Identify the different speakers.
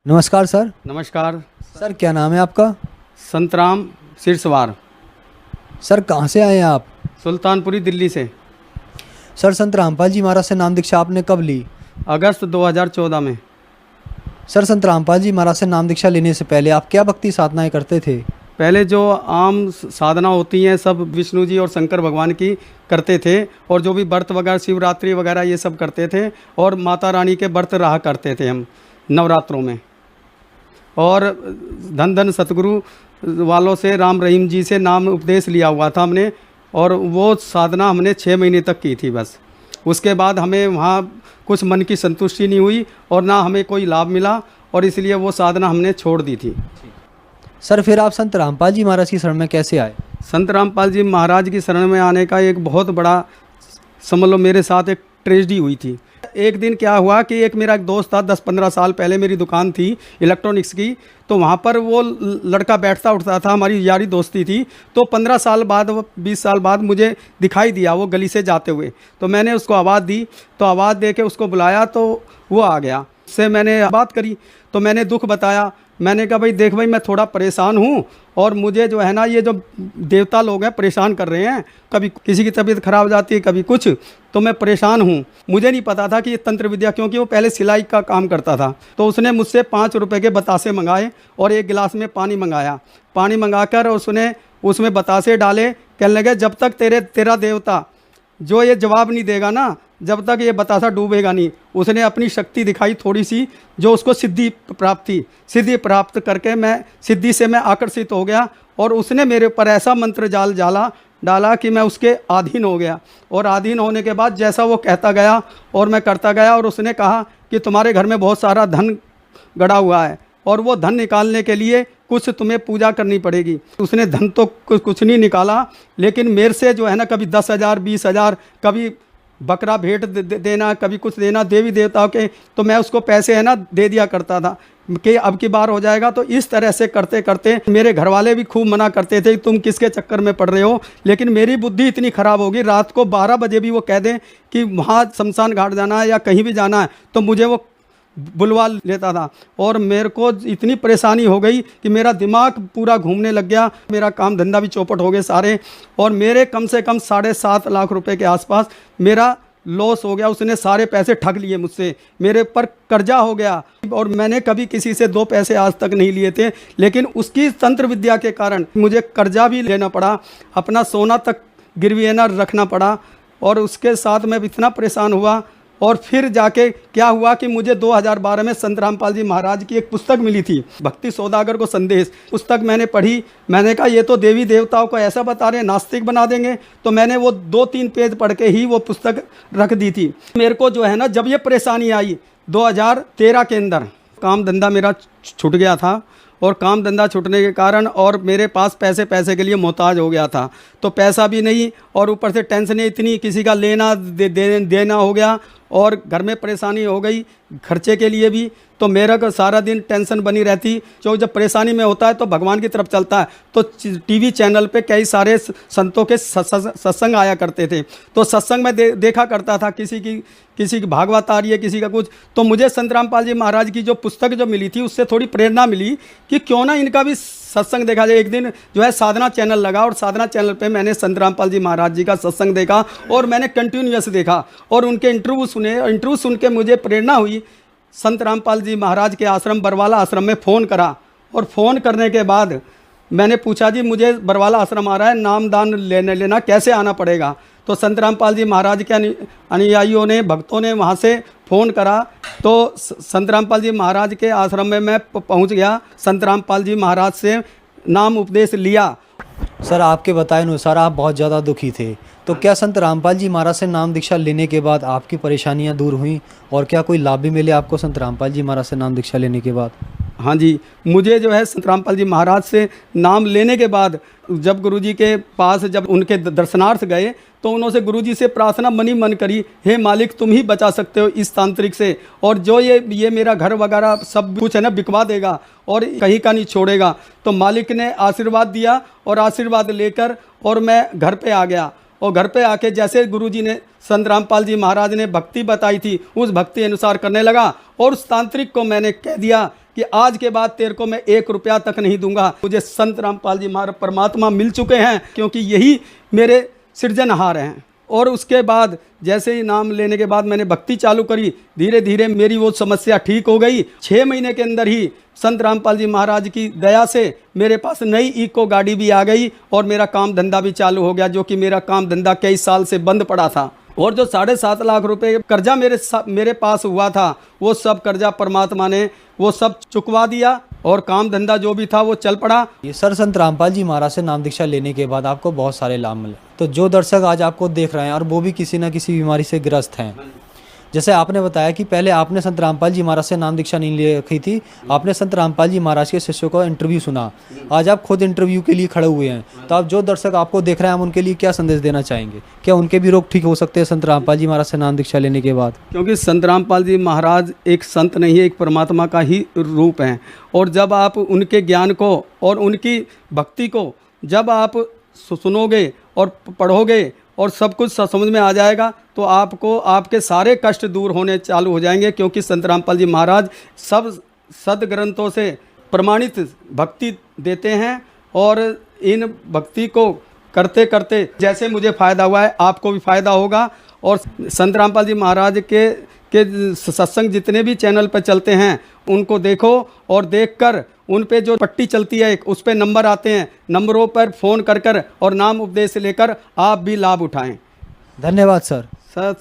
Speaker 1: नमस्कार सर।
Speaker 2: नमस्कार।
Speaker 1: सर क्या नाम है आपका?
Speaker 2: संतराम सिरसवार,
Speaker 1: सर कहाँ से आए हैं आप?
Speaker 2: सुल्तानपुरी, दिल्ली से।
Speaker 1: सर संत रामपाल जी महाराज से नाम दीक्षा आपने कब ली?
Speaker 2: अगस्त 2014 में।
Speaker 1: सर संत रामपाल जी महाराज से नाम दीक्षा लेने से पहले आप क्या भक्ति साधनाएं करते थे?
Speaker 2: पहले जो आम साधना होती हैं सब विष्णु जी और शंकर भगवान की करते थे, और जो भी व्रत वगैरह शिवरात्रि वगैरह ये सब करते थे, और माता रानी के व्रत रहा करते थे हम नवरात्रों में। और धन धन सतगुरु वालों से, राम रहीम जी से नाम उपदेश लिया हुआ था हमने, और वो साधना हमने 6 महीने तक की थी बस। उसके बाद हमें वहाँ कुछ मन की संतुष्टि नहीं हुई और ना हमें कोई लाभ मिला, और इसलिए वो साधना हमने छोड़ दी थी।
Speaker 1: सर फिर आप संत रामपाल जी महाराज की शरण में कैसे आए?
Speaker 2: संत रामपाल जी महाराज की शरण में आने का एक बहुत बड़ा, समझ लो मेरे साथ एक ट्रेजेडी हुई थी। एक दिन क्या हुआ कि एक मेरा एक दोस्त था, 10-15 साल पहले मेरी दुकान थी इलेक्ट्रॉनिक्स की, तो वहाँ पर वो लड़का बैठता उठता था, हमारी यारी दोस्ती थी। तो 15 साल बाद, वो 20 साल बाद मुझे दिखाई दिया वो गली से जाते हुए, तो मैंने उसको आवाज़ दी, तो आवाज़ दे के उसको बुलाया तो वो आ गया। उससे मैंने बात करी तो मैंने दुख बताया। मैंने कहा भाई देख भाई, मैं थोड़ा परेशान हूँ, और मुझे जो है ना ये जो देवता लोग हैं परेशान कर रहे हैं, कभी किसी की तबीयत खराब हो जाती है, कभी कुछ, तो मैं परेशान हूँ। मुझे नहीं पता था कि ये तंत्र विद्या, क्योंकि वो पहले सिलाई का काम करता था। तो उसने मुझसे 5 रुपए के बतासे मंगाए और एक गिलास में पानी मंगाया। पानी मंगाकर उसने उसमें बतासे डाले। कहने लगे जब तक तेरा देवता जो ये जवाब नहीं देगा ना, जब तक ये बतासा डूबेगा नहीं। उसने अपनी शक्ति दिखाई थोड़ी सी, जो उसको सिद्धि प्राप्त थी। सिद्धि प्राप्त करके सिद्धि से मैं आकर्षित हो गया, और उसने मेरे ऊपर ऐसा मंत्र जाल डाला कि मैं उसके अधीन हो गया। और अधीन होने के बाद जैसा वो कहता गया और मैं करता गया, और उसने कहा कि तुम्हारे घर में बहुत सारा धन गड़ा हुआ है, और वो धन निकालने के लिए कुछ तुम्हें पूजा करनी पड़ेगी। उसने धन तो कुछ नहीं निकाला, लेकिन मेरे से जो है ना कभी 10,000, 20,000, कभी बकरा भेंट देना, कभी कुछ देना देवी देवताओं के, तो मैं उसको पैसे है ना दे दिया करता था कि अब की बार हो जाएगा। तो इस तरह से करते करते मेरे घर वाले भी खूब मना करते थे, तुम किसके चक्कर में पड़ रहे हो। लेकिन मेरी बुद्धि इतनी ख़राब होगी, रात को 12 बजे भी वो कह दें कि वहाँ शमशान घाट जाना है या कहीं भी जाना है, तो मुझे वो बुलवा लेता था। और मेरे को इतनी परेशानी हो गई कि मेरा दिमाग पूरा घूमने लग गया, मेरा काम धंधा भी चौपट हो गए सारे, और मेरे कम से कम 7.5 लाख रुपए के आसपास मेरा लॉस हो गया। उसने सारे पैसे ठग लिए मुझसे, मेरे पर कर्जा हो गया, और मैंने कभी किसी से 2 पैसे आज तक नहीं लिए थे। लेकिन उसकी तंत्र विद्या के कारण मुझे कर्जा भी लेना पड़ा, अपना सोना तक गिरवी है ना रखना पड़ा, और उसके साथ मैं इतना परेशान हुआ। और फिर जाके क्या हुआ कि मुझे 2012 में संत रामपाल जी महाराज की एक पुस्तक मिली थी, भक्ति सौदागर को संदेश। पुस्तक मैंने पढ़ी, मैंने कहा ये तो देवी देवताओं को ऐसा बता रहे हैं, नास्तिक बना देंगे। तो मैंने वो 2-3 पेज पढ़ के ही वो पुस्तक रख दी थी। मेरे को जो है ना, जब ये परेशानी आई 2013 के अंदर, काम धंधा मेरा छूट गया था, और काम धंधा छूटने के कारण और मेरे पास पैसे के लिए मोहताज हो गया था। तो पैसा भी नहीं, और ऊपर से टेंशन इतनी, किसी का लेना देना हो गया, और घर में परेशानी हो गई खर्चे के लिए भी। तो मेरा को सारा दिन टेंशन बनी रहती। जो जब परेशानी में होता है तो भगवान की तरफ चलता है। तो टीवी चैनल पे कई सारे संतों के सत्संग आया करते थे, तो सत्संग में देखा करता था, किसी की भागवत आ रही है, किसी का कुछ। तो मुझे संत रामपाल जी महाराज की जो पुस्तक जो मिली थी, उससे थोड़ी प्रेरणा मिली कि क्यों ना इनका भी सत्संग देखा जाए। एक दिन जो है साधना चैनल लगा, और साधना चैनल पे मैंने संत रामपाल जी महाराज जी का सत्संग देखा, और मैंने कंटिन्यूअस देखा, और उनके इंटरव्यू सुने। इंटरव्यू सुन के मुझे प्रेरणा हुई। संत रामपाल जी महाराज के आश्रम बरवाला आश्रम में फ़ोन करा, और फ़ोन करने के बाद मैंने पूछा जी मुझे बरवाला आश्रम आ रहा है, नाम दान लेना कैसे आना पड़ेगा। तो संत रामपाल जी महाराज के अनुयायियों ने, भक्तों ने वहाँ से फ़ोन करा, तो संत रामपाल जी महाराज के आश्रम में मैं पहुँच गया। संत रामपाल जी महाराज से नाम उपदेश लिया।
Speaker 1: सर आपके बताए अनुसार आप बहुत ज़्यादा दुखी थे, तो क्या संत रामपाल जी महाराज से नाम दीक्षा लेने के बाद आपकी परेशानियां दूर हुई, और क्या कोई लाभ भी मिले आपको संत रामपाल जी महाराज से नाम दीक्षा लेने के बाद?
Speaker 2: हाँ जी, मुझे जो है संत रामपाल जी महाराज से नाम लेने के बाद, जब गुरुजी के पास जब उनके दर्शनार्थ गए, तो उन्होंने गुरुजी से प्रार्थना मनी मन करी, हे मालिक तुम ही बचा सकते हो इस तांत्रिक से, और जो ये मेरा घर वगैरह सब कुछ है ना बिकवा देगा और कहीं का नहीं छोड़ेगा। तो मालिक ने आशीर्वाद दिया, और आशीर्वाद लेकर और मैं घर पे आ गया। और घर पे आके जैसे गुरुजी ने, संत रामपाल जी महाराज ने भक्ति बताई थी, उस भक्ति अनुसार करने लगा। और उस तांत्रिक को मैंने कह दिया कि आज के बाद तेरे को मैं 1 रुपया तक नहीं दूंगा। मुझे संत रामपाल जी महाराज परमात्मा मिल चुके हैं, क्योंकि यही मेरे सृजनहार हैं। और उसके बाद जैसे ही नाम लेने के बाद मैंने भक्ति चालू करी, धीरे धीरे मेरी वो समस्या ठीक हो गई। 6 महीने के अंदर ही संत रामपाल जी महाराज की दया से मेरे पास नई इको गाड़ी भी आ गई और मेरा काम धंधा भी चालू हो गया, जो कि मेरा काम धंधा कई साल से बंद पड़ा था। और जो 7.5 लाख रुपए कर्जा मेरे पास हुआ था, वो सब कर्जा परमात्मा ने वो सब चुकवा दिया और काम धंधा जो भी था वो चल पड़ा।
Speaker 1: ये सर, संत रामपाल जी महाराज से नाम दीक्षा लेने के बाद आपको बहुत सारे लाभ मिले। तो जो दर्शक आज आपको देख रहे हैं और वो भी किसी न किसी बीमारी से ग्रस्त हैं, जैसे आपने बताया कि पहले आपने संत रामपाल जी महाराज से नाम दीक्षा नहीं ले रखी थी, आपने संत रामपाल जी महाराज के शिष्यों का इंटरव्यू सुना, आज आप खुद इंटरव्यू के लिए खड़े हुए हैं। तो आप जो दर्शक आपको देख रहे हैं, हम उनके लिए क्या संदेश देना चाहेंगे? क्या उनके भी रोग ठीक हो सकते हैं संत रामपाल जी महाराज से नाम दीक्षा लेने के बाद?
Speaker 2: क्योंकि संत रामपाल जी महाराज एक संत नहीं है, एक परमात्मा का ही रूप हैं। और जब आप उनके ज्ञान को और उनकी भक्ति को जब आप सुनोगे और पढ़ोगे और सब कुछ समझ में आ जाएगा, तो आपको आपके सारे कष्ट दूर होने चालू हो जाएंगे। क्योंकि संत रामपाल जी महाराज सब सदग्रंथों से प्रमाणित भक्ति देते हैं, और इन भक्ति को करते करते जैसे मुझे फ़ायदा हुआ है, आपको भी फ़ायदा होगा। और संत रामपाल जी महाराज के सत्संग जितने भी चैनल पर चलते हैं, उनको देखो और देखकर उन पे जो पट्टी चलती है उस पे नंबर आते हैं, नंबरों पर फ़ोन कर और नाम उपदेश लेकर आप भी लाभ उठाएं।
Speaker 1: धन्यवाद सर।
Speaker 2: सत